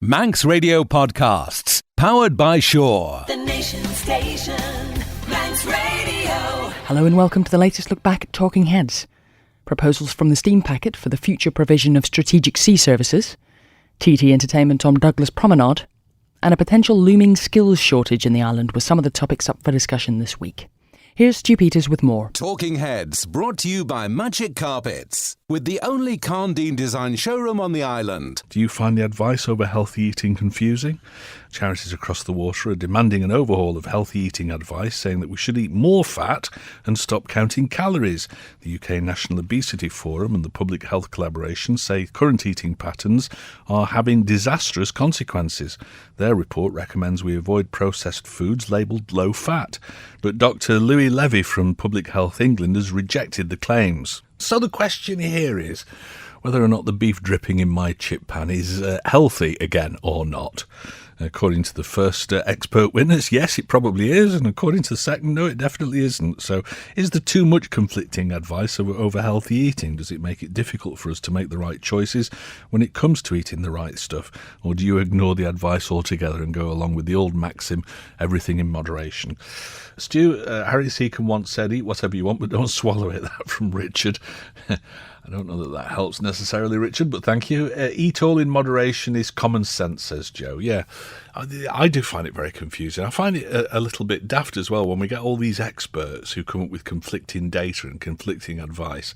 Manx Radio Podcasts, powered by Shore. The Nation Station, Manx Radio. Hello and welcome to the latest look back at Talking Heads. Proposals from the Steam Packet for the future provision of strategic sea services, TT Entertainment on Douglas Promenade, and a potential looming skills shortage in the island were some of the topics up for discussion this week. Here's Stu Peters with more. Talking Heads, brought to you by Magic Carpets, with the only Carndine design showroom on the island. Do you find the advice over healthy eating confusing? Charities across the water are demanding an overhaul of healthy eating advice, saying that we should eat more fat and stop counting calories. The UK National Obesity Forum and the Public Health Collaboration say current eating patterns are having disastrous consequences. Their report recommends we avoid processed foods labelled low fat. But Dr. Louis Levy from Public Health England has rejected the claims. So the question here is whether or not the beef dripping in my chip pan is healthy again or not. According to the first expert witness, yes, it probably is, and according to the second, no, it definitely isn't. So is there too much conflicting advice over healthy eating? Does it make it difficult for us to make the right choices when it comes to eating the right stuff? Or do you ignore the advice altogether and go along with the old maxim, everything in moderation? Stu, Harry Seacon once said, eat whatever you want, but don't swallow it. That from Richard. I don't know that helps necessarily, Richard, but thank you. Eat all in moderation is common sense, says Joe. Yeah, I do find it very confusing. I find it a little bit daft as well when we get all these experts who come up with conflicting data and conflicting advice.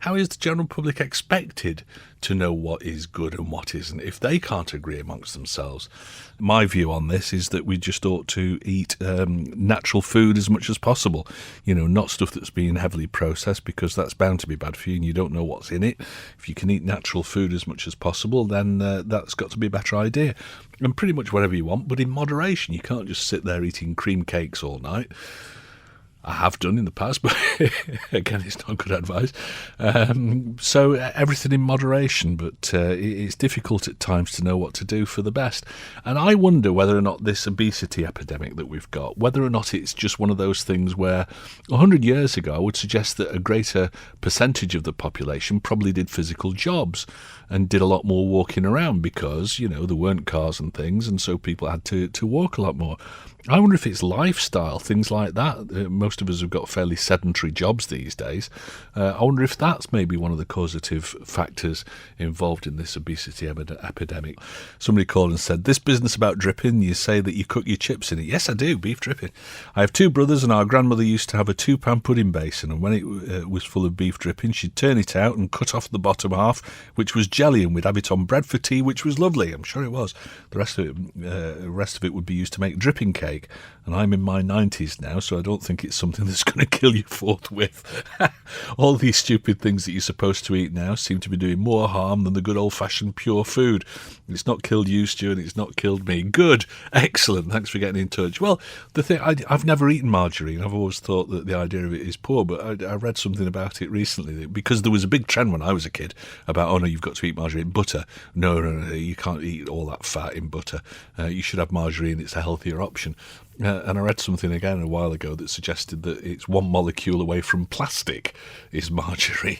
How is the general public expected to know what is good and what isn't if they can't agree amongst themselves? My view on this is that we just ought to eat natural food as much as possible. You know, not stuff that's been heavily processed, because that's bound to be bad for you and you don't know what's in it. If you can eat natural food as much as possible, then that's got to be a better idea. And pretty much whatever you want, but in moderation. You can't just sit there eating cream cakes all night. I have done in the past, but again, it's not good advice. So everything in moderation, but it's difficult at times to know what to do for the best. And I wonder whether or not this obesity epidemic that we've got, whether or not it's just one of those things where 100 years ago, I would suggest that a greater percentage of the population probably did physical jobs and did a lot more walking around because, you know, there weren't cars and things, and so people had to walk a lot more. I wonder if it's lifestyle, things like that. Most of us have got fairly sedentary jobs these days. I wonder if that's maybe one of the causative factors involved in this obesity epidemic. Somebody called and said, this business about dripping, you say that you cook your chips in it. Yes, I do, beef dripping. I have two brothers and our grandmother used to have a 2-pound pudding basin, and when it was full of beef dripping, she'd turn it out and cut off the bottom half, which was jelly, and we'd have it on bread for tea, which was lovely. I'm sure it was. The rest of it would be used to make dripping cake. And I'm in my 90s now, so I don't think it's something that's going to kill you forthwith. All these stupid things that you're supposed to eat now seem to be doing more harm than the good old-fashioned pure food. It's not killed you, Stu, and it's not killed me. Good. Excellent. Thanks for getting in touch. Well, the thing, I've never eaten margarine. I've always thought that the idea of it is poor, but I read something about it recently, because there was a big trend when I was a kid about, oh no, you've got to eat margarine. Butter. No, you can't eat all that fat in butter. You should have margarine. It's a healthier option. And I read something again a while ago that suggested that it's one molecule away from plastic is margarine.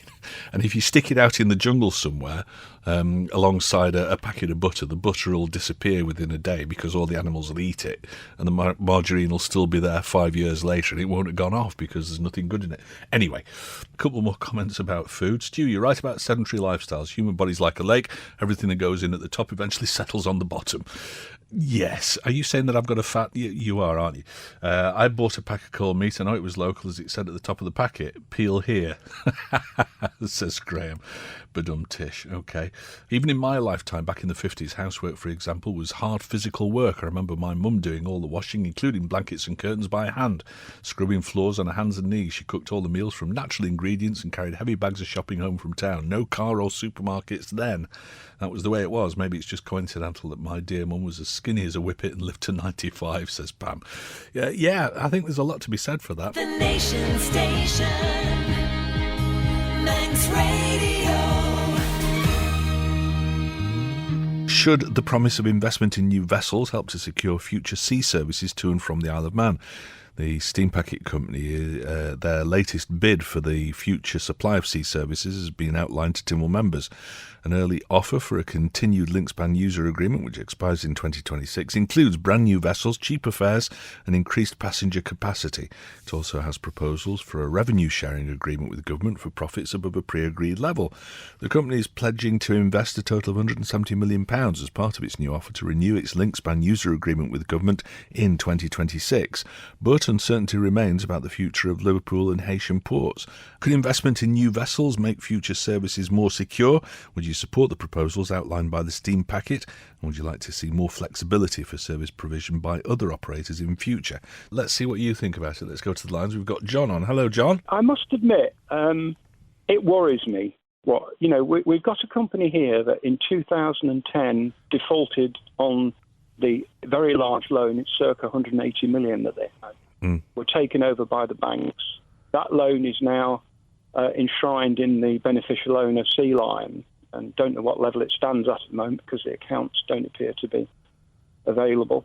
And if you stick it out in the jungle somewhere alongside a packet of butter, the butter will disappear within a day because all the animals will eat it, and the margarine will still be there 5 years later and it won't have gone off because there's nothing good in it. Anyway, a couple more comments about food. Stu, you're right about sedentary lifestyles. Human body's like a lake. Everything that goes in at the top eventually settles on the bottom. Yes. Are you saying that I've got a fat? You are, aren't you? I bought a pack of cold meat. I know it was local, as it said at the top of the packet. Peel here, says Graham. Badum-tish. Okay. Even in my lifetime, back in the 50s, housework, for example, was hard physical work. I remember my mum doing all the washing, including blankets and curtains by hand, scrubbing floors on her hands and knees. She cooked all the meals from natural ingredients and carried heavy bags of shopping home from town. No car or supermarkets then. That was the way it was. Maybe it's just coincidental that my dear mum was as skinny as a whippet and lived to 95, says Pam. Yeah, I think there's a lot to be said for that. The Nation Station, Manx Radio. Should the promise of investment in new vessels help to secure future sea services to and from the Isle of Man? The steam packet company, their latest bid for the future supply of sea services has been outlined to Tynwald members. An early offer for a continued link-span user agreement, which expires in 2026, includes brand new vessels, cheaper fares and increased passenger capacity. It also has proposals for a revenue-sharing agreement with the government for profits above a pre-agreed level. The company is pledging to invest a total of £170 million as part of its new offer to renew its link-span user agreement with the government in 2026. But uncertainty remains about the future of Liverpool and Haitian ports. Could investment in new vessels make future services more secure? Would you support the proposals outlined by the steam packet? And would you like to see more flexibility for service provision by other operators in future? Let's see what you think about it. Let's go to the lines. We've got John on. Hello, John. I must admit, it worries me. We've got a company here that in 2010 defaulted on the very large loan. It's circa 180 million that they had. Were taken over by the banks. That loan is now enshrined in the beneficial owner Sea Lion, and don't know what level it stands at the moment because the accounts don't appear to be available.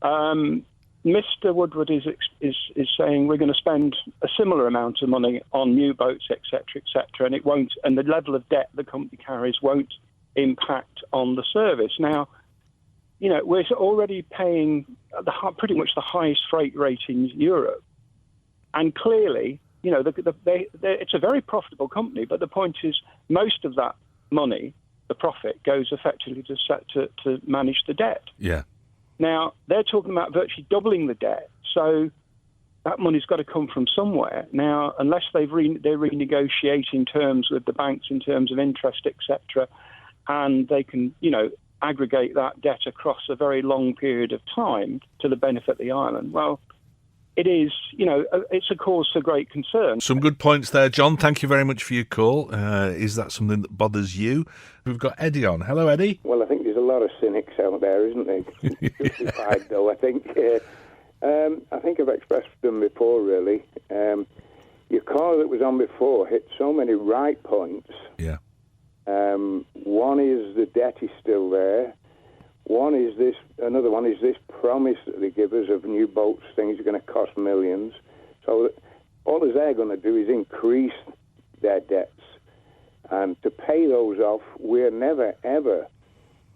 Mr. Woodward is saying we're going to spend a similar amount of money on new boats, etc., and it won't, and the level of debt the company carries won't impact on the service. Now, we're already paying pretty much the highest freight rate in Europe, and clearly, it's a very profitable company. But the point is, most of that money, the profit, goes effectively to manage the debt. Yeah. Now, they're talking about virtually doubling the debt, so that money's got to come from somewhere. Now, unless they're renegotiating terms with the banks in terms of interest, etc., and they can, aggregate that debt across a very long period of time to the benefit of the island, well, it is, it's a cause for great concern. Some good points there, John. Thank you very much for your call. Is that something that bothers you? We've got Eddie on. Hello, Eddie. Well, I think there's a lot of cynics out there, isn't there? Justified, though, I think. I think I've expressed them before, really. Your call that was on before hit so many right points. Yeah. One is the debt is still there. Another one is this promise that they give us of new boats, things are going to cost millions. So that all they're going to do is increase their debts. And to pay those off, we're never, ever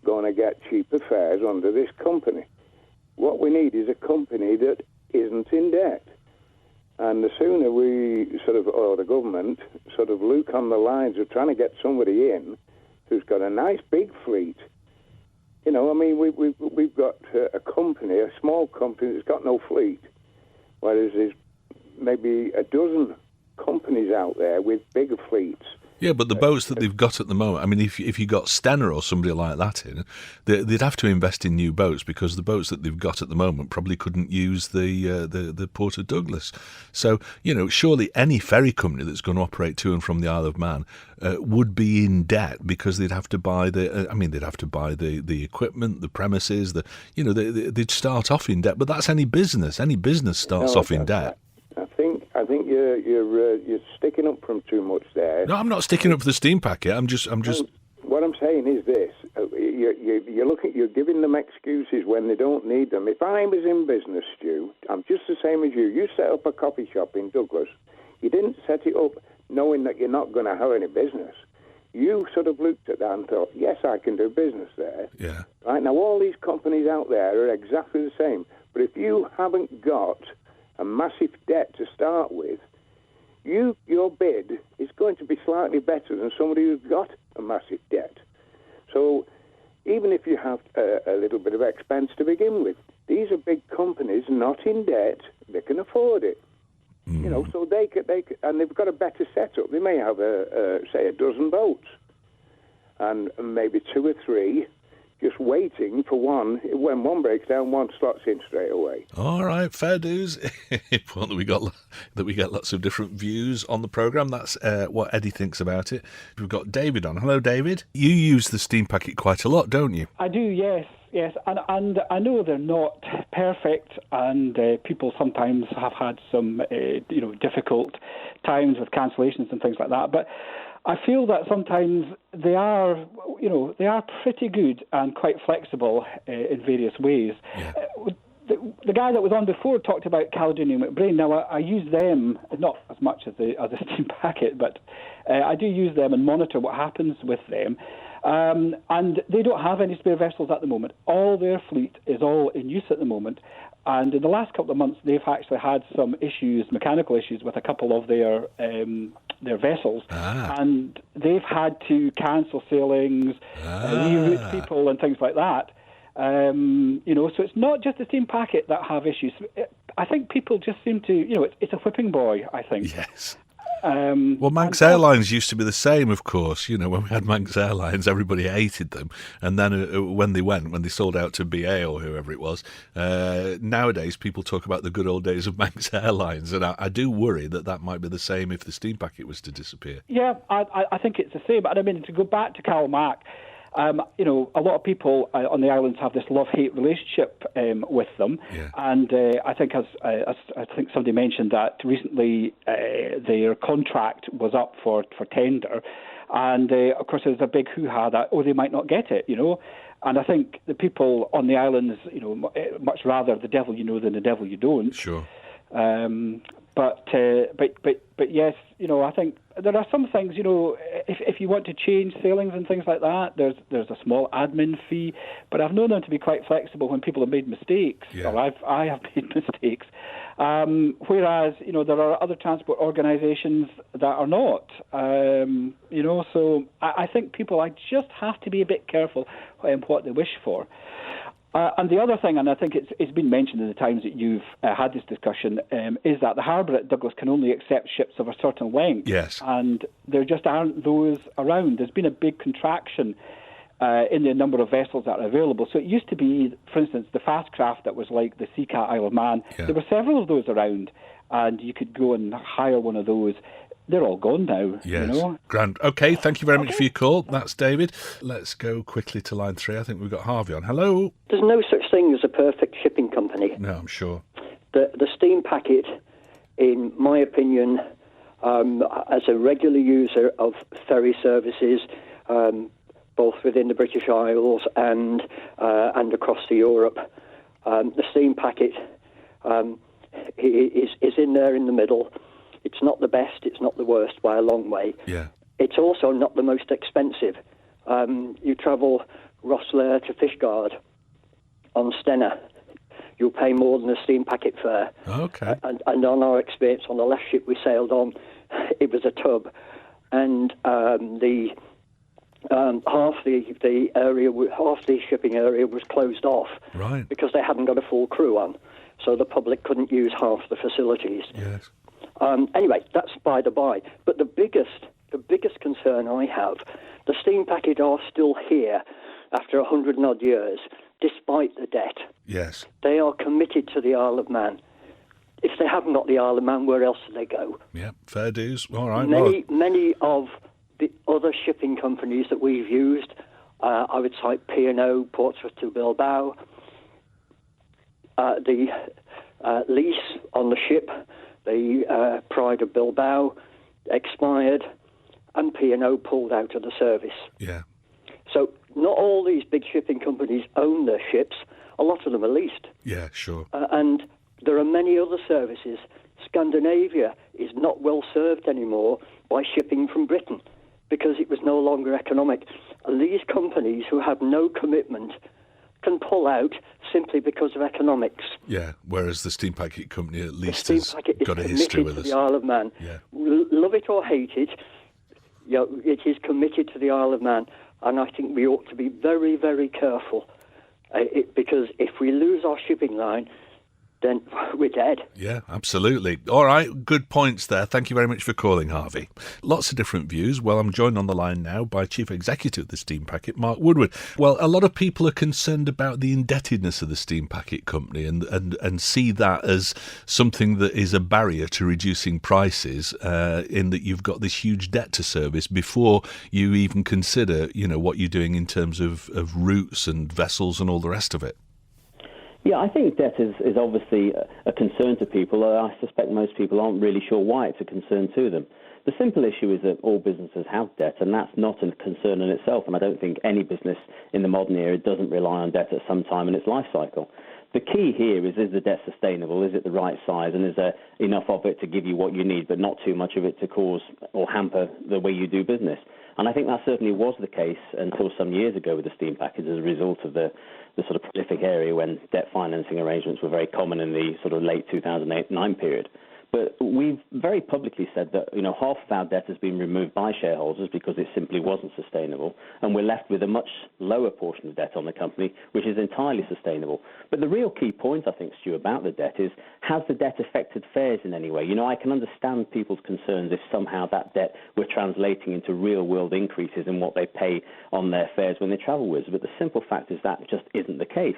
going to get cheaper fares under this company. What we need is a company that isn't in debt. And the sooner we or the government look on the lines of trying to get somebody in who's got a nice big fleet. We've got a company, a small company that's got no fleet, whereas there's maybe a dozen companies out there with bigger fleets. Yeah, but the boats that they've got at the moment, I mean, if you got Stena or somebody like that in, they'd have to invest in new boats because the boats that they've got at the moment probably couldn't use the Port of Douglas. So, surely any ferry company that's going to operate to and from the Isle of Man would be in debt because they'd have to buy the equipment, the premises, they'd start off in debt. But that's any business. Any business starts off in debt. I think you're sticking up from too much there. No, I'm not sticking up for the steam packet. I'm just. What I'm saying is this: you're giving them excuses when they don't need them. If I was in business, Stu, I'm just the same as you. You set up a coffee shop in Douglas. You didn't set it up knowing that you're not going to have any business. You looked at that and thought, yes, I can do business there. Yeah. Right now, all these companies out there are exactly the same. But if you haven't got a massive debt to start with, your bid is going to be slightly better than somebody who's got a massive debt. So even if you have a little bit of expense to begin with, these are big companies not in debt. They can afford it. So they could, and they've got a better setup. They may have say a dozen boats, and maybe two or three just waiting for one. When one breaks down, one slots in straight away. All right, fair dues. Well, that we get lots of different views on the programme. That's what Eddie thinks about it. We've got David on. Hello, David. You use the steam packet quite a lot, don't you? I do, yes. And I know they're not perfect, and people sometimes have had some, difficult times with cancellations and things like that. But I feel that sometimes they are pretty good and quite flexible in various ways. Yeah. the guy that was on before talked about Caledonian McBrain. Now, I use them, not as much as the steam packet, but I do use them and monitor what happens with them. And they don't have any spare vessels at the moment. All their fleet is all in use at the moment. And in the last couple of months, they've actually had some issues, mechanical issues, with a couple of their vessels. And they've had to cancel sailings, reroute people and things like that. So it's not just the steam packet that have issues. I think people just seem to, it's a whipping boy, I think. Yes. Well, Manx Airlines used to be the same, of course. When we had Manx Airlines, everybody hated them. And then when they sold out to BA or whoever it was, nowadays people talk about the good old days of Manx Airlines. And I do worry that might be the same if the steam packet was to disappear. Yeah, I think it's the same. And I mean, to go back to Calmac, a lot of people on the islands have this love-hate relationship with them, and I think as I think somebody mentioned that recently their contract was up for tender, and of course there's a big hoo-ha that they might not get it, and I think the people on the islands, much rather the devil you know than the devil you don't. Sure. But yes, I think there are some things, if you want to change sailings and things like that, there's a small admin fee. But I've known them to be quite flexible when people have made mistakes, or I have made mistakes. Whereas, there are other transport organisations that are not. So I think people just have to be a bit careful what they wish for. And the other thing, and I think it's been mentioned in the times that you've had this discussion, is that the harbour at Douglas can only accept ships of a certain length. Yes. And there just aren't those around. There's been a big contraction in the number of vessels that are available. So it used to be, for instance, the fast craft that was like the Seacat Isle of Man. Yeah. There were several of those around, and you could go and hire one of those. They're all gone now. Yes. Grand. OK, thank you very much for your call. That's David. Let's go quickly to line 3. I think we've got Harvey on. Hello. There's no such thing as a perfect shipping company. No, I'm sure. The steam packet, in my opinion, as a regular user of ferry services, both within the British Isles and across to Europe, the steam packet is in there in the middle. It's not the best, it's not the worst by a long way. Yeah. It's also not the most expensive. You travel Rosslare to Fishguard on Stena, you'll pay more than a steam packet fare. Okay. And on our experience on the last ship we sailed on, it was a tub, and half the shipping area was closed off, right, because they hadn't got a full crew on, so the public couldn't use half the facilities. Yes. Anyway, that's by the by. But the biggest concern I have, the steam packet are still here after 100 and odd years, despite the debt. Yes. They are committed to the Isle of Man. If they haven't got the Isle of Man, where else do they go? Yeah, fair dues. All right. Many of the other shipping companies that we've used, I would cite P&O, Portsmouth to Bilbao, the lease on the ship, the Pride of Bilbao, expired, and P&O pulled out of the service. Yeah. So not all these big shipping companies own their ships. A lot of them are leased. Yeah, sure. And there are many other services. Scandinavia is not well served anymore by shipping from Britain because it was no longer economic. And these companies who have no commitment can pull out simply because of economics. Yeah, whereas the steam packet company at least has got a history with us. The Isle of Man. Yeah. Love it or hate it, it is committed to the Isle of Man, and I think we ought to be very, very careful, because if we lose our shipping line, then we're dead. Yeah, absolutely. All right, good points there. Thank you very much for calling, Harvey. Lots of different views. Well, I'm joined on the line now by Chief Executive of the Steam Packet, Mark Woodward. Well, a lot of people are concerned about the indebtedness of the Steam Packet company and see that as something that is a barrier to reducing prices, in that you've got this huge debt to service before you even consider, what you're doing in terms of routes and vessels and all the rest of it. Yeah, I think debt is obviously a concern to people. I suspect most people aren't really sure why it's a concern to them. The simple issue is that all businesses have debt, and that's not a concern in itself, and I don't think any business in the modern era doesn't rely on debt at some time in its life cycle. The key here is the debt sustainable? Is it the right size? And is there enough of it to give you what you need, but not too much of it to cause or hamper the way you do business? And I think that certainly was the case until some years ago with the steam package as a result of the sort of prolific area when debt financing arrangements were very common in the sort of late 2008-9 period. But we've very publicly said that, half of our debt has been removed by shareholders because it simply wasn't sustainable, and we're left with a much lower portion of debt on the company, which is entirely sustainable. But the real key point, I think, Stu, about the debt is, has the debt affected fares in any way? I can understand people's concerns if somehow that debt were translating into real-world increases in what they pay on their fares when they travel with us. But the simple fact is that just isn't the case.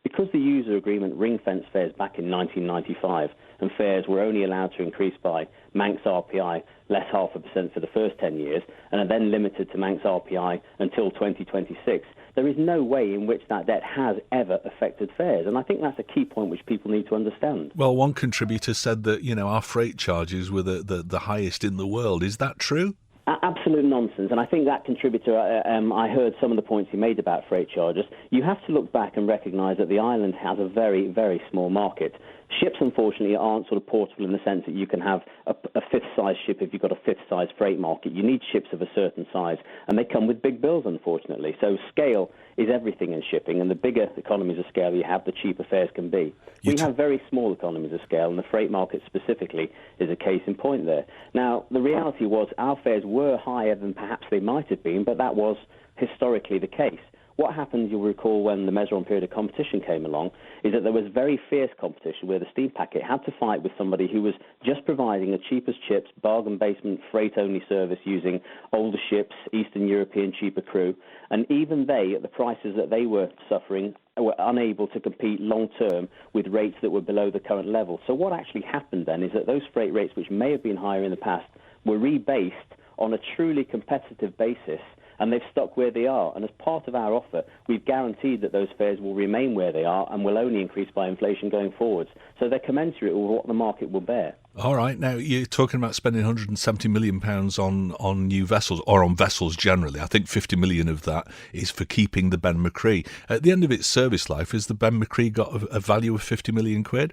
Because the user agreement ring-fenced fares back in 1995 and fares were only allowed to increase by Manx RPI less 0.5% for the first 10 years and are then limited to Manx RPI until 2026, there is no way in which that debt has ever affected fares. And I think that's a key point which people need to understand. Well, one contributor said that, our freight charges were the highest in the world. Is that true? Absolute nonsense, and I think that contributor, I heard some of the points he made about freight charges. You have to look back and recognise that the island has a very, very small market. Ships, unfortunately, aren't sort of portable in the sense that you can have a fifth-size ship if you've got a fifth-size freight market. You need ships of a certain size, and they come with big bills, unfortunately. So scale is everything in shipping, and the bigger economies of scale you have, the cheaper fares can be. We have very small economies of scale, and the freight market specifically is a case in point there. Now, the reality was our fares were higher than perhaps they might have been, but that was historically the case. What happened, you'll recall, when the Measure-on period of competition came along, is that there was very fierce competition where the steam packet had to fight with somebody who was just providing the cheapest ships, bargain basement, freight-only service using older ships, Eastern European cheaper crew, and even they, at the prices that they were suffering, were unable to compete long-term with rates that were below the current level. So what actually happened then is that those freight rates, which may have been higher in the past, were rebased on a truly competitive basis, and they've stuck where they are. And as part of our offer, we've guaranteed that those fares will remain where they are and will only increase by inflation going forwards. So they're commensurate with what the market will bear. All right. Now, you're talking about spending £170 million on new vessels, or on vessels generally. I think 50 million of that is for keeping the Ben McCree. At the end of its service life, has the Ben McCree got a value of 50 million quid?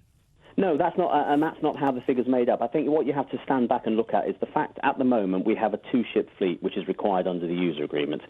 No, that's not, and that's not how the figure's made up. I think what you have to stand back and look at is the fact at the moment we have a two-ship fleet which is required under the user agreement.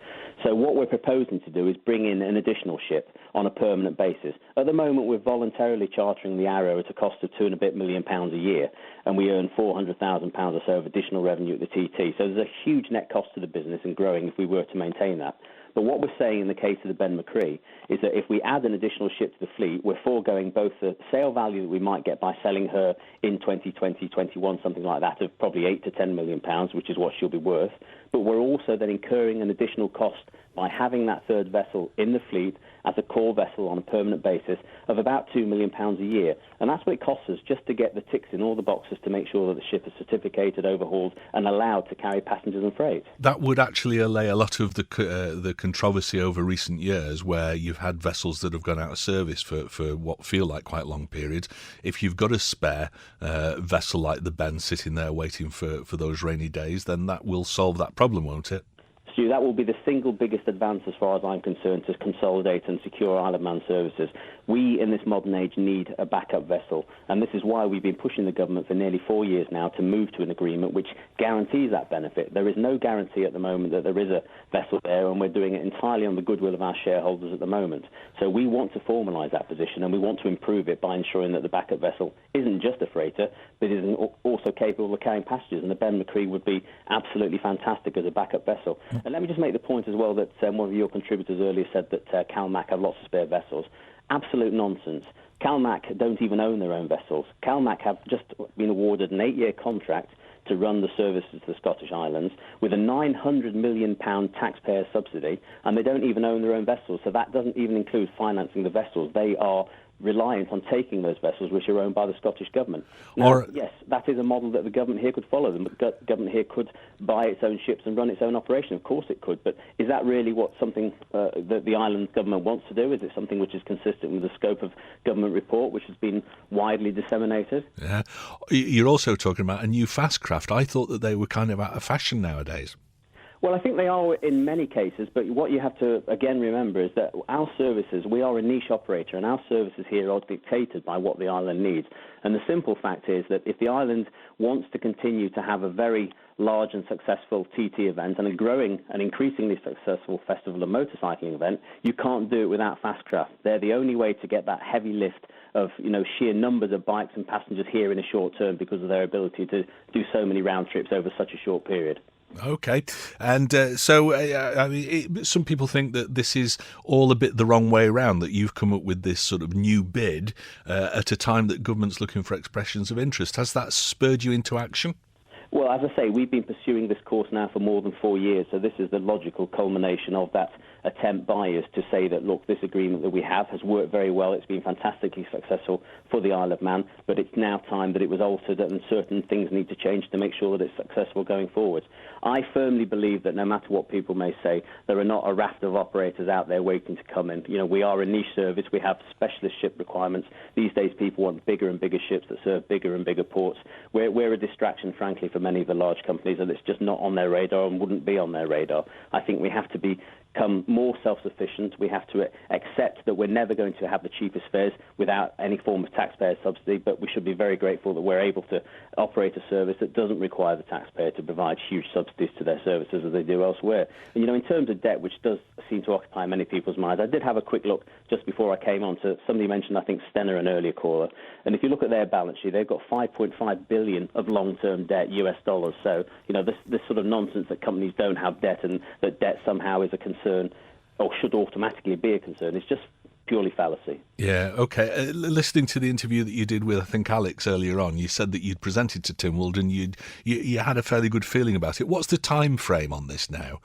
So what we're proposing to do is bring in an additional ship on a permanent basis. At the moment we're voluntarily chartering the Arrow at a cost of £2.5 million a year, and we earn £400,000 or so of additional revenue at the TT. So there's a huge net cost to the business and growing if we were to maintain that. But what we're saying in the case of the Ben McCree is that if we add an additional ship to the fleet, we're foregoing both the sale value that we might get by selling her in 2020, 21, something like that, of probably £8 to £10 million, which is what she'll be worth. But we're also then incurring an additional cost by having that third vessel in the fleet as a core vessel on a permanent basis of about £2 million a year. And that's what it costs us just to get the ticks in all the boxes to make sure that the ship is certificated, overhauled, and allowed to carry passengers and freight. That would actually allay a lot of the controversy over recent years where you've had vessels that have gone out of service for what feel like quite long periods. If you've got a spare vessel like the Ben sitting there waiting for those rainy days, then that will solve that problem, won't it? Stu, that will be the single biggest advance as far as I'm concerned to consolidate and secure Isle of Man services. We, in this modern age, need a backup vessel, and this is why we've been pushing the government for nearly 4 years now to move to an agreement which guarantees that benefit. There is no guarantee at the moment that there is a vessel there, and we're doing it entirely on the goodwill of our shareholders at the moment. So we want to formalise that position, and we want to improve it by ensuring that the backup vessel isn't just a freighter, but is also capable of carrying passengers, and the Ben McCree would be absolutely fantastic as a backup vessel. And let me just make the point as well that one of your contributors earlier said that CalMac have lots of spare vessels. Absolute nonsense. CalMac don't even own their own vessels. CalMac have just been awarded an 8-year contract to run the services to the Scottish Islands with a £900 million taxpayer subsidy, and they don't even own their own vessels, so that doesn't even include financing the vessels. They are reliant on taking those vessels, which are owned by the Scottish Government. Now, yes, that is a model that the government here could follow. The government here could buy its own ships and run its own operation. Of course it could, but is that really something that the island government wants to do? Is it something which is consistent with the scope of government report, which has been widely disseminated? Yeah. You're also talking about a new fast craft. I thought that they were kind of out of fashion nowadays. Well, I think they are in many cases, but what you have to, again, remember is that our services, we are a niche operator, and our services here are dictated by what the island needs. And the simple fact is that if the island wants to continue to have a very large and successful TT event and a growing and increasingly successful festival of motorcycling event, you can't do it without fast craft. They're the only way to get that heavy lift of sheer numbers of bikes and passengers here in a short term because of their ability to do so many round trips over such a short period. Okay, and some people think that this is all a bit the wrong way around, that you've come up with this sort of new bid at a time that government's looking for expressions of interest. Has that spurred you into action? Well, as I say, we've been pursuing this course now for more than 4 years, so this is the logical culmination of that attempt by us to say that, look, this agreement that we have has worked very well. It's been fantastically successful for the Isle of Man, but it's now time that it was altered and certain things need to change to make sure that it's successful going forward. I firmly believe that no matter what people may say, there are not a raft of operators out there waiting to come in. We are a niche service. We have specialist ship requirements. These days, people want bigger and bigger ships that serve bigger and bigger ports. We're a distraction, frankly, for many of the large companies, and it's just not on their radar and wouldn't be on their radar. I think we have to become more self-sufficient. We have to accept that we're never going to have the cheapest fares without any form of taxpayer subsidy, but we should be very grateful that we're able to operate a service that doesn't require the taxpayer to provide huge subsidies to their services as they do elsewhere. And, in terms of debt, which does seem to occupy many people's minds, I did have a quick look just before I came on to, somebody mentioned, I think, Stena, an earlier caller, and if you look at their balance sheet, they've got $5.5 billion of long-term debt, US dollars. So, this sort of nonsense that companies don't have debt and that debt somehow is a concern or should automatically be a concern is just purely fallacy. Yeah, okay. Listening to the interview that you did with, I think, Alex earlier on, you said that you'd presented to Tynwald and you had a fairly good feeling about it. What's the time frame on this now?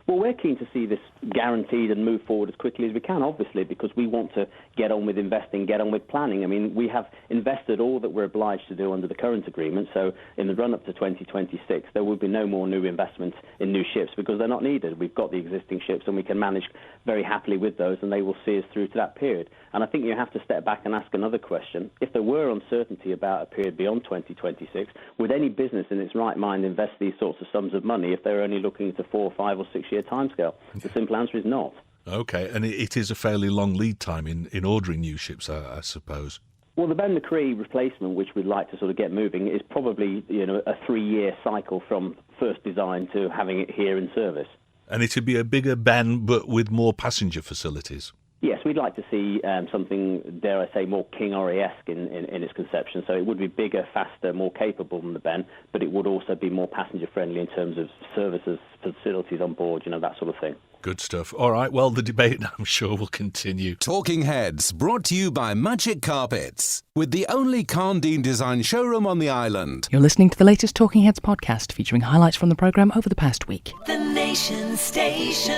Well, we're keen to see this guaranteed and move forward as quickly as we can, obviously, because we want to get on with investing, get on with planning. I mean, we have invested all that we're obliged to do under the current agreement, so in the run-up to 2026, there will be no more new investments in new ships because they're not needed. We've got the existing ships and we can manage very happily with those, and they will see us through to that period. And I think you have to step back and ask another question. If there were uncertainty about a period beyond 2026, would any business in its right mind invest these sorts of sums of money if they're only looking at a 4, 5 or 6 year timescale? The simple answer is not. Okay, and it is a fairly long lead time in ordering new ships, I suppose. Well, the Ben McCree replacement, which we'd like to sort of get moving, is probably a 3-year cycle from first design to having it here in service. And it would be a bigger Ben, but with more passenger facilities. Yes, we'd like to see something, dare I say, more King Orry-esque in its conception. So it would be bigger, faster, more capable than the Ben, but it would also be more passenger-friendly in terms of services, facilities on board, that sort of thing. Good stuff. All right, well, the debate, I'm sure, will continue. Talking Heads, brought to you by Magic Carpets, with the only Carndine design showroom on the island. You're listening to the latest Talking Heads podcast, featuring highlights from the programme over the past week. The Nation Station,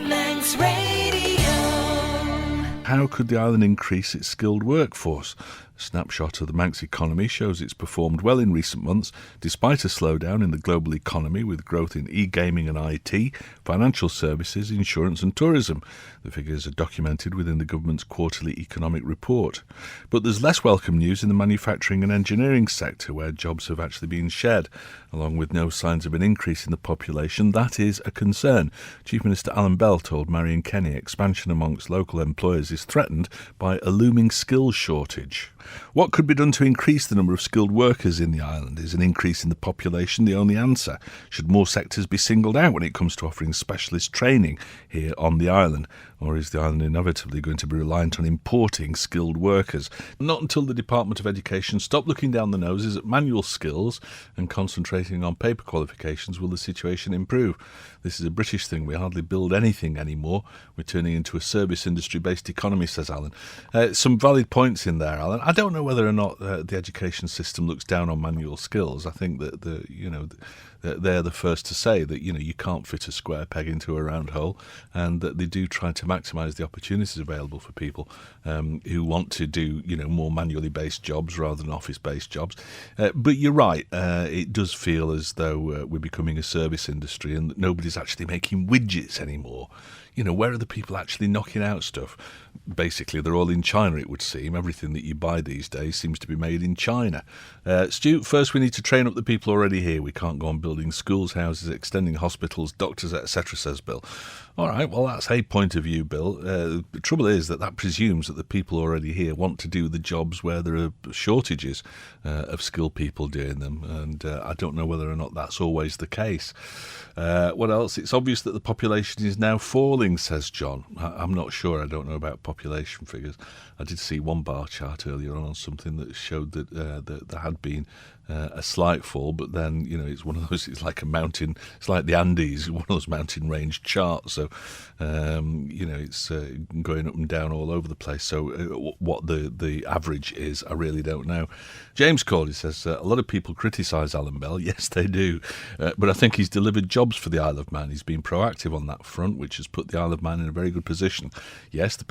Manx Radio. How could the island increase its skilled workforce? A snapshot of the Manx economy shows it's performed well in recent months, despite a slowdown in the global economy with growth in e-gaming and IT, financial services, insurance and tourism. The figures are documented within the government's quarterly economic report. But there's less welcome news in the manufacturing and engineering sector, where jobs have actually been shed. Along with no signs of an increase in the population, that is a concern. Chief Minister Alan Bell told Marion Kenny expansion amongst local employers is threatened by a looming skills shortage. What could be done to increase the number of skilled workers in the island? Is an increase in the population the only answer? Should more sectors be singled out when it comes to offering specialist training here on the island? Or is the island inevitably going to be reliant on importing skilled workers? Not until the Department of Education stop looking down the noses at manual skills and concentrating on paper qualifications will the situation improve. This is a British thing. We hardly build anything anymore. We're turning into a service industry-based economy, says Alan. Some valid points in there, Alan. I don't know whether or not the education system looks down on manual skills. I think that they're the first to say that, you can't fit a square peg into a round hole, and that they do try to maximise the opportunities available for people who want to do, more manually based jobs rather than office-based jobs. But you're right, it does feel as though we're becoming a service industry and that nobody's actually making widgets anymore. Where are the people actually knocking out stuff? Basically, they're all in China, it would seem. Everything that you buy these days seems to be made in China. Stu, first we need to train up the people already here. We can't go on building schools, houses, extending hospitals, doctors, etc., says Bill. All right, well, that's a point of view, Bill. The trouble is that presumes that the people already here want to do the jobs where there are shortages of skilled people doing them, and I don't know whether or not that's always the case. What else? It's obvious that the population is now falling, says John. I'm not sure. I don't know about population figures. I did see one bar chart earlier on something that showed that there had been a slight fall, but then, it's one of those, it's like a mountain, it's like the Andes, one of those mountain range charts. So, it's going up and down all over the place. So what the average is, I really don't know. James Corley says, a lot of people criticise Alan Bell. Yes, they do. But I think he's delivered jobs for the Isle of Man. He's been proactive on that front, which has put the Isle of Man in a very good position. Yes, the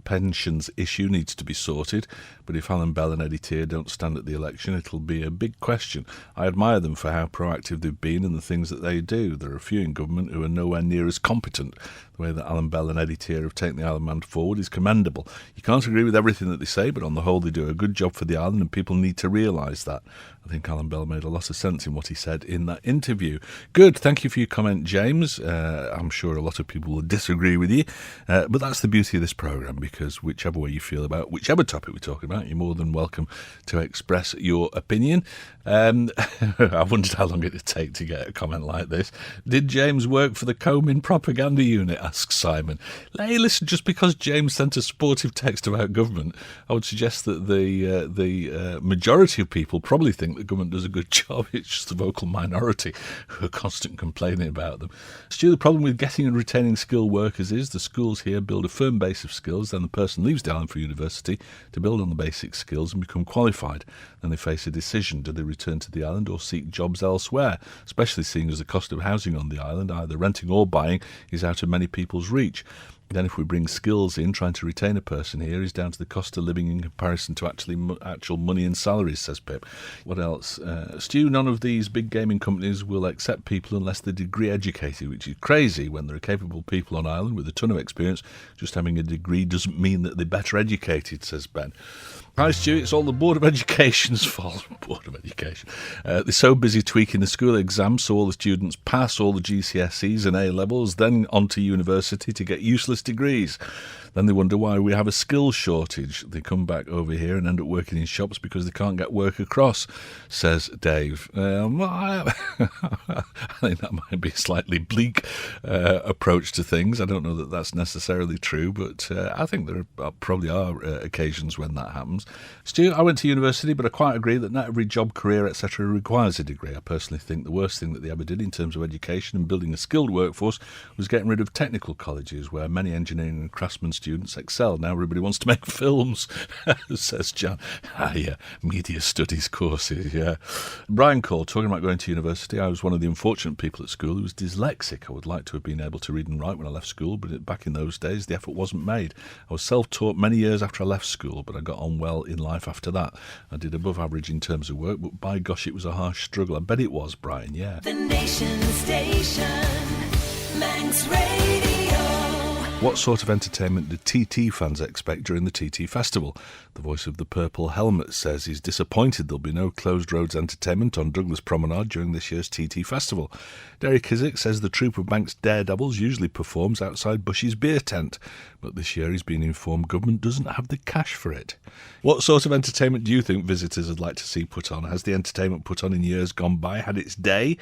pensions issue needs to be sorted, but if Alan Bell and Eddie Tear don't stand at the election, it'll be a big question. I admire them for how proactive they've been and the things that they do. There are a few in government who are nowhere near as competent. The way that Alan Bell and Eddie Tear have taken the Isle of Man forward is commendable. You can't agree with everything that they say, but on the whole they do a good job for the island, and people need to realise that. I think Alan Bell made a lot of sense in what he said in that interview. Good, thank you for your comment, James. I'm sure a lot of people will disagree with you, but that's the beauty of this programme, because whichever way you feel about whichever topic we're talking about, you're more than welcome to express your opinion. I wondered how long it would take to get a comment like this. Did James work for the Comyn propaganda unit, asks Simon. Hey, listen, just because James sent a sportive text about government, I would suggest that the majority of people probably think the government does a good job. It's just the vocal minority who are constantly complaining about them. Stu, the problem with getting and retaining skilled workers is the schools here build a firm base of skills, then the person leaves the island for university to build on the basic skills and become qualified. Then they face a decision. Do they return to the island or seek jobs elsewhere? Especially seeing as the cost of housing on the island, either renting or buying, is out of many people's reach. Then if we bring skills in, trying to retain a person here is down to the cost of living in comparison to actual money and salaries, says Pip. What else? Stu, none of these big gaming companies will accept people unless they're degree educated, which is crazy when there are capable people on Ireland with a ton of experience. Just having a degree doesn't mean that they're better educated, says Ben. Hi, Stu, it's all the Board of Education's fault. Board of Education. They're so busy tweaking the school exams so all the students pass all the GCSEs and A-levels, then on to university to get useless degrees. Then they wonder why we have a skills shortage. They come back over here and end up working in shops because they can't get work across, says Dave. I think that might be a slightly bleak approach to things. I don't know that that's necessarily true, but I think there probably are occasions when that happens. Stu, I went to university, but I quite agree that not every job, career, etc. requires a degree. I personally think the worst thing that they ever did in terms of education and building a skilled workforce was getting rid of technical colleges, where many engineering and craftsman students excel. Now everybody wants to make films, says Jan. Media studies courses, yeah. Brian called, talking about going to university. I was one of the unfortunate people at school who was dyslexic. I would like to have been able to read and write when I left school, but back in those days, the effort wasn't made. I was self-taught many years after I left school, but I got on well in life after that. I did above average in terms of work, but by gosh, it was a harsh struggle. I bet it was, Brian, yeah. The Nation Station, Manx Radio. What sort of entertainment do TT fans expect during the TT Festival? The voice of the Purple Helmet says he's disappointed there'll be no closed roads entertainment on Douglas Promenade during this year's TT Festival. Derek Kiswick says the troupe of Manx daredevils usually performs outside Bushy's beer tent, but this year he's been informed government doesn't have the cash for it. What sort of entertainment do you think visitors would like to see put on? Has the entertainment put on in years gone by had its day?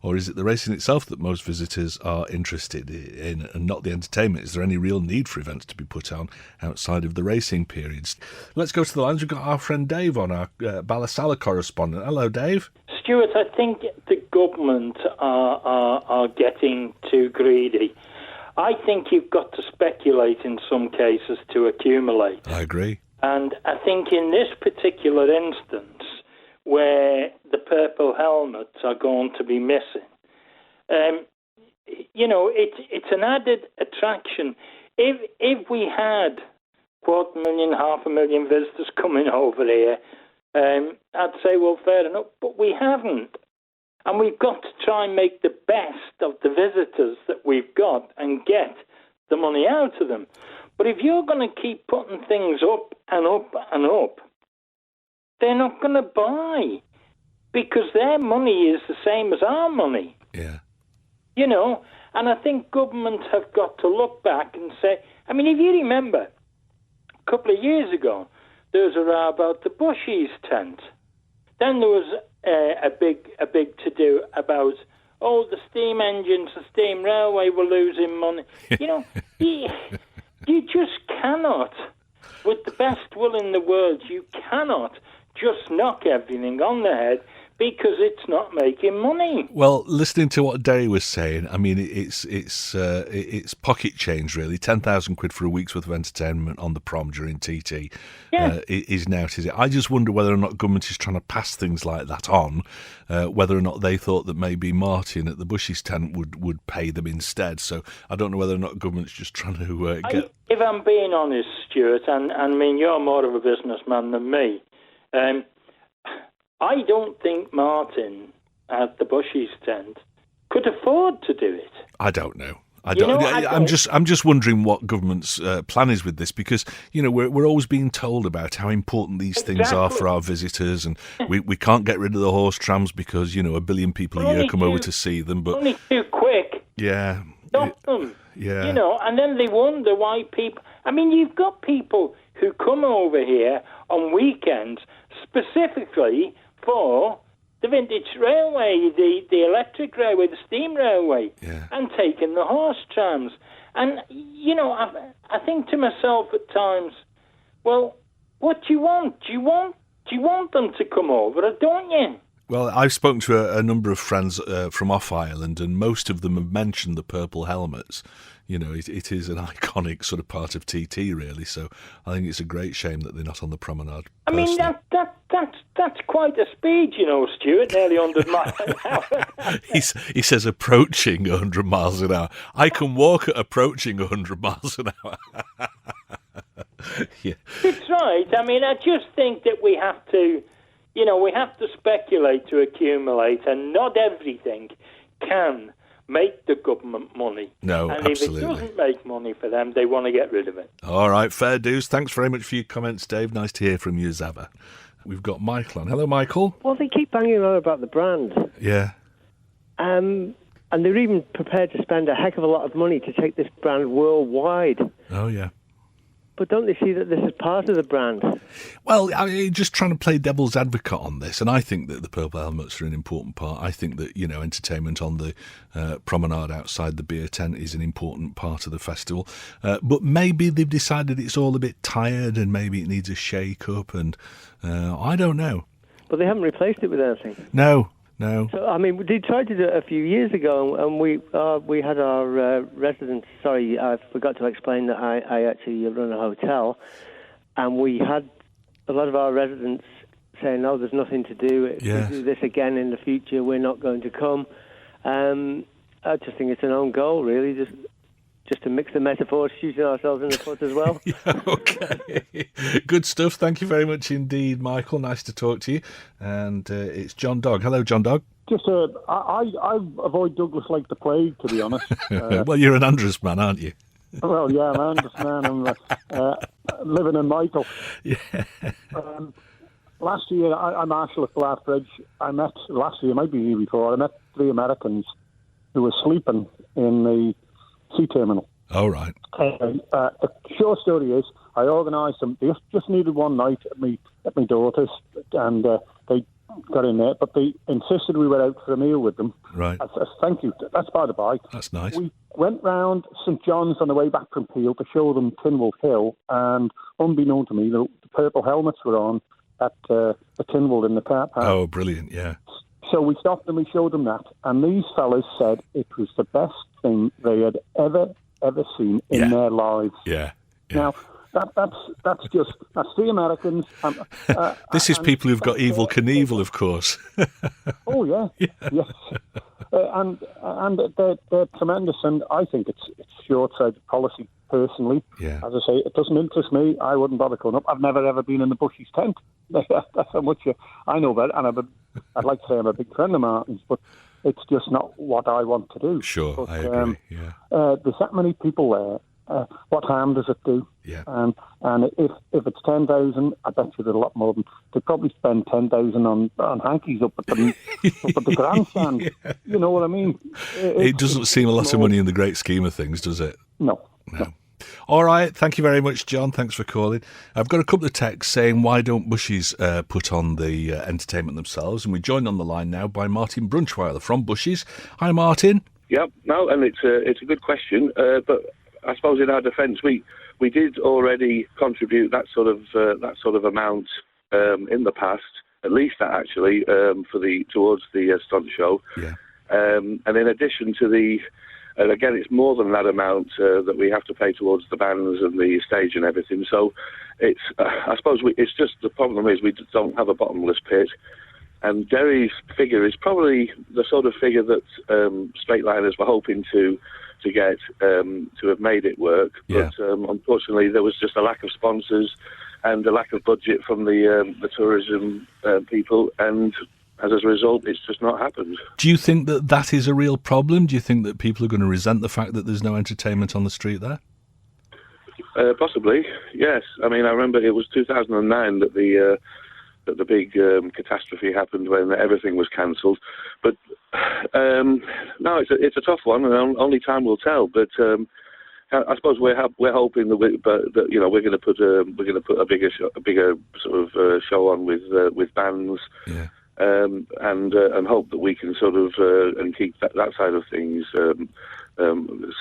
Or is it the racing itself that most visitors are interested in and not the entertainment? Is there any real need for events to be put on outside of the racing periods? Let's go to the lines. We've got our friend Dave on, our Ballasalla correspondent. Hello, Dave. Stuart, I think the government are getting too greedy. I think you've got to speculate in some cases to accumulate. I agree. And I think in this particular instance, where the purple helmets are going to be missing. It's an added attraction. If we had 250,000, 500,000 visitors coming over here, I'd say, well, fair enough, but we haven't. And we've got to try and make the best of the visitors that we've got and get the money out of them. But if you're going to keep putting things up and up and up, they're not going to buy because their money is the same as our money. Yeah. And I think governments have got to look back and say, I mean, if you remember, a couple of years ago, there was a row about the Bushies tent. Then there was a big to-do about, the steam engines, the steam railway were losing money. You just cannot, with the best will in the world, you cannot just knock everything on the head because it's not making money. Well, listening to what Derry was saying, I mean, it's pocket change, really. 10,000 quid for a week's worth of entertainment on the prom during TT is now, is it? I just wonder whether or not government is trying to pass things like that on, whether or not they thought that maybe Martin at the Bushies tent would pay them instead. So I don't know whether or not government's just trying to get... If I'm being honest, Stuart, and I mean, you're more of a businessman than me, I don't think Martin at the Bushies tent could afford to do it. I don't know. I'm just wondering what government's plan is with this, because we're always being told about how important these things are for our visitors, and we can't get rid of the horse trams because 1 billion people a year come over to see them. But only too quick. Yeah. Stop them. Yeah. And then they wonder why people. I mean, you've got people who come over here on weekends specifically for the vintage railway, the electric railway, the steam railway, and taking the horse trams. And, I think to myself at times, well, what do you want? Do you want them to come over, or don't you? Well, I've spoken to a number of friends from off Ireland, and most of them have mentioned the purple helmets. It is an iconic sort of part of TT, really. So I think it's a great shame that they're not on the promenade. I mean, that's quite a speed, Stuart, nearly 100 miles an hour. He says approaching 100 miles an hour. I can walk at approaching 100 miles an hour. Yeah. It's right. I mean, I just think that we have to, we have to speculate to accumulate, and not everything can make the government money. No, and absolutely. if it doesn't make money for them, they want to get rid of it. All right, fair dues. Thanks very much for your comments, Dave. Nice to hear from you as ever. We've got Michael on. Hello, Michael. Well, they keep banging on about the brand. Yeah. And they're even prepared to spend a heck of a lot of money to take this brand worldwide. Oh, yeah. But don't they see that this is part of the brand? Well, just trying to play devil's advocate on this, and I think that the purple helmets are an important part. I think that, entertainment on the promenade outside the beer tent is an important part of the festival. But maybe they've decided it's all a bit tired and maybe it needs a shake-up, and I don't know. But they haven't replaced it with anything. No. So, I mean, they tried to do it a few years ago, and we had our residents. Sorry, I forgot to explain that I actually run a hotel, and we had a lot of our residents saying, "No, there's nothing to do. If we do this again in the future, we're not going to come." I just think it's an own goal, really, just to mix the metaphors, shooting ourselves in the foot as well. Okay. Good stuff. Thank you very much indeed, Michael. Nice to talk to you. And it's John Dog. Hello, John Dog. I avoid Douglas like the plague, to be honest. Well, you're an Andrews man, aren't you? Well, yeah, I'm an Andrews man. I'm living in Michael. Yeah. Last year, I'm Marshall at Blackbridge. Last year, might be the year before, I met 3 Americans who were sleeping in the sea terminal. Oh, right. The short story is, I organised them. They just needed one night at my daughter's, and they got in there, but they insisted we were out for a meal with them. Right. I said, thank you. That's by the by. That's nice. We went round St John's on the way back from Peel to show them Tynwald Hill, and unbeknown to me, the purple helmets were on at the Tynwald in the car park. Oh, brilliant, yeah. So we stopped and we showed them that, and these fellas said it was the best thing they had ever seen in their lives. Yeah. Now, that's the Americans. This is people who've got Evel Knievel, of course. Oh yeah, yes, and they're tremendous, and I think it's short-sighted policy. Personally, yeah. As I say, it doesn't interest me. I wouldn't bother going up. I've never ever been in the Bushies tent. That's how much I know about it, and I'd like to say I'm a big friend of Martin's, but it's just not what I want to do. Sure, but, I agree. Yeah. There's that many people there. What harm does it do? Yeah. And if it's 10,000, I bet you there's a lot more than they probably spend 10,000 on hankies up at the grandstand. Yeah. You know what I mean? It doesn't seem a lot of money in the great scheme of things, does it? No. All right, thank you very much, John. Thanks for calling. I've got a couple of texts saying, why don't Bushies put on the entertainment themselves? And we're joined on the line now by Martin Brunchweiler from Bushies. Hi, Martin. Yep, no, and it's a good question, but I suppose in our defence, we did already contribute that sort of amount in the past, at least that actually, towards the stunt show. Yeah. And in addition to and again, it's more than that amount that we have to pay towards the bands and the stage and everything. So it's, I suppose, it's just the problem is we just don't have a bottomless pit. And Derry's figure is probably the sort of figure that Straightliners were hoping to get to have made it work. Yeah. But unfortunately, there was just a lack of sponsors and a lack of budget from the tourism people, and as a result, it's just not happened. Do you think that is a real problem? Do you think that people are going to resent the fact that there's no entertainment on the street there? Possibly, yes. I mean, I remember it was 2009 that the big catastrophe happened when everything was cancelled. But no, it's a tough one, and only time will tell. But I suppose we're hoping that we're going to put a bigger sort of show on with bands. Yeah. And hope that we can sort of and keep that side of things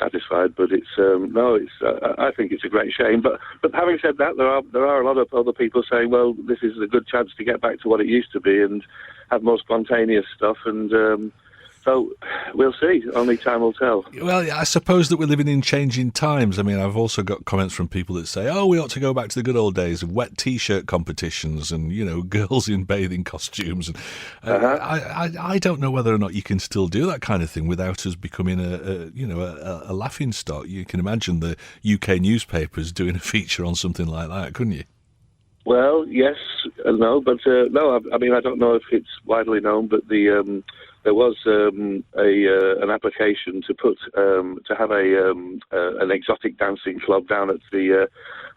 satisfied. But I think it's a great shame. But having said that, there are a lot of other people saying, well, this is a good chance to get back to what it used to be and have more spontaneous stuff. And so we'll see. Only time will tell. Well, I suppose that we're living in changing times. I mean, I've also got comments from people that say, we ought to go back to the good old days of wet T-shirt competitions and, girls in bathing costumes. And I don't know whether or not you can still do that kind of thing without us becoming a laughing stock. You can imagine the UK newspapers doing a feature on something like that, couldn't you? Well, yes and no, but no. I mean, I don't know if it's widely known, but there was an application to have an exotic dancing club down at the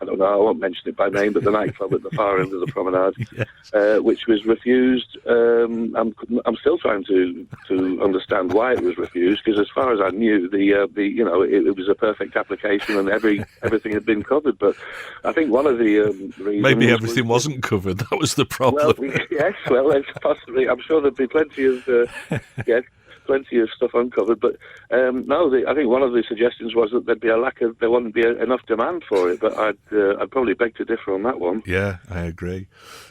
I don't know, I won't mention it by name, but the nightclub at the far end of the promenade, yes. Which was refused. I'm still trying to understand why it was refused, because as far as I knew, it was a perfect application and everything had been covered. But I think one of the reasons maybe everything wasn't covered. That was the problem. Well, possibly. I'm sure there'd be plenty of stuff uncovered, but I think one of the suggestions was that there wouldn't be enough demand for it, but I'd probably beg to differ on that one. Yeah, I agree.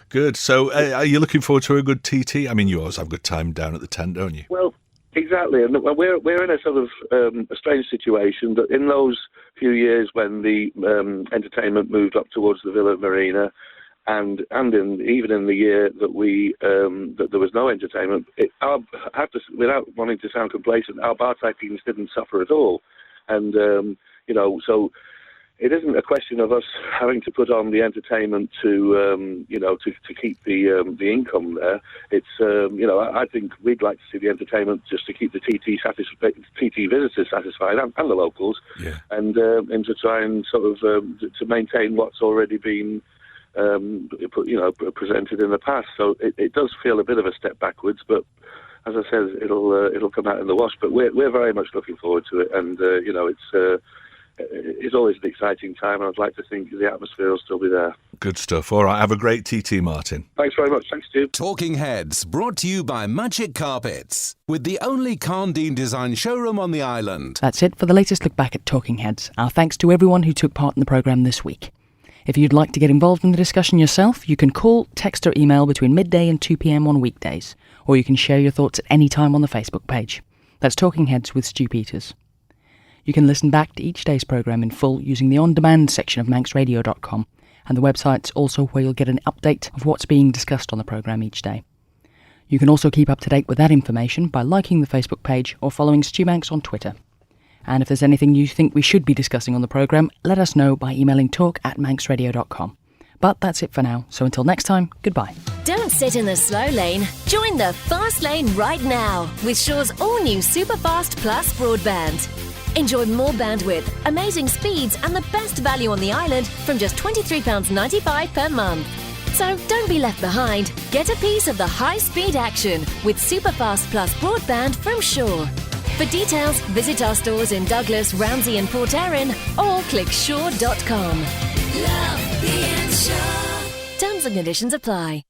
Good. So are you looking forward to a good TT? I mean, you always have a good time down at the tent, don't you? Well, exactly, and we're in a sort of a strange situation that in those few years when the entertainment moved up towards the Villa Marina, and even in the year that that there was no entertainment, I have to, without wanting to sound complacent, our bar takings didn't suffer at all, and so it isn't a question of us having to put on the entertainment to keep the income there. It's I think we'd like to see the entertainment just to keep the TT visitors satisfied and the locals, yeah. and to try and sort of to maintain what's already been presented in the past. So it does feel a bit of a step backwards, but as I said, it'll come out in the wash. But we're very much looking forward to it, and it's always an exciting time, and I'd like to think the atmosphere will still be there. Good stuff. All right, have a great TT, Martin. Thanks very much. Thanks, Stu. Talking Heads, brought to you by Magic Carpets, with the only Carndine design showroom on the island. That's it for the latest look back at Talking Heads. Our thanks to everyone who took part in the programme this week. If you'd like to get involved in the discussion yourself, you can call, text or email between midday and 2 p.m. on weekdays, or you can share your thoughts at any time on the Facebook page. That's Talking Heads with Stu Peters. You can listen back to each day's programme in full using the on-demand section of manxradio.com, and the website's also where you'll get an update of what's being discussed on the programme each day. You can also keep up to date with that information by liking the Facebook page or following Stu Manx on Twitter. And if there's anything you think we should be discussing on the programme, let us know by emailing talk@manxradio.com. But that's it for now, so until next time, goodbye. Don't sit in the slow lane. Join the fast lane right now with Shaw's all-new Superfast Plus broadband. Enjoy more bandwidth, amazing speeds and the best value on the island from just £23.95 per month. So don't be left behind. Get a piece of the high-speed action with Superfast Plus broadband from Shaw. For details, visit our stores in Douglas, Ramsey and Port Erin or click shaw.com. Love being Shaw. Terms and conditions apply.